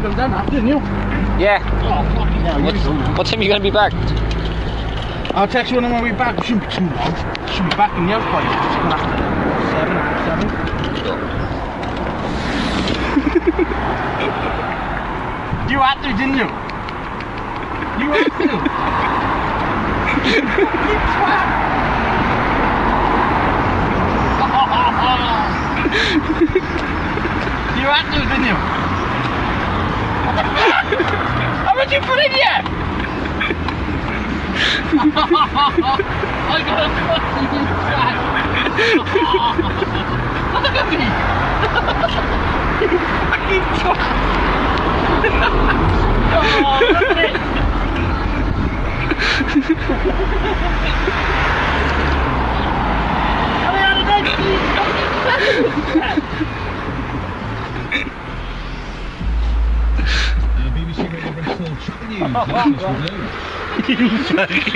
Come down that, didn't you? Yeah. Oh, fucking hell. What time are you going to be back? I'll text you when I'm on my way back. It shouldn't be too long. Should be back in the house by it's gonna have to 7. You had to, didn't you? You had to. You twat. You had to, didn't you? How much you put in yet? I got a fucking twat. Look at me. You fucking twat. Oh, look at it. I had a nice BBC Radio Bristol News. You fucking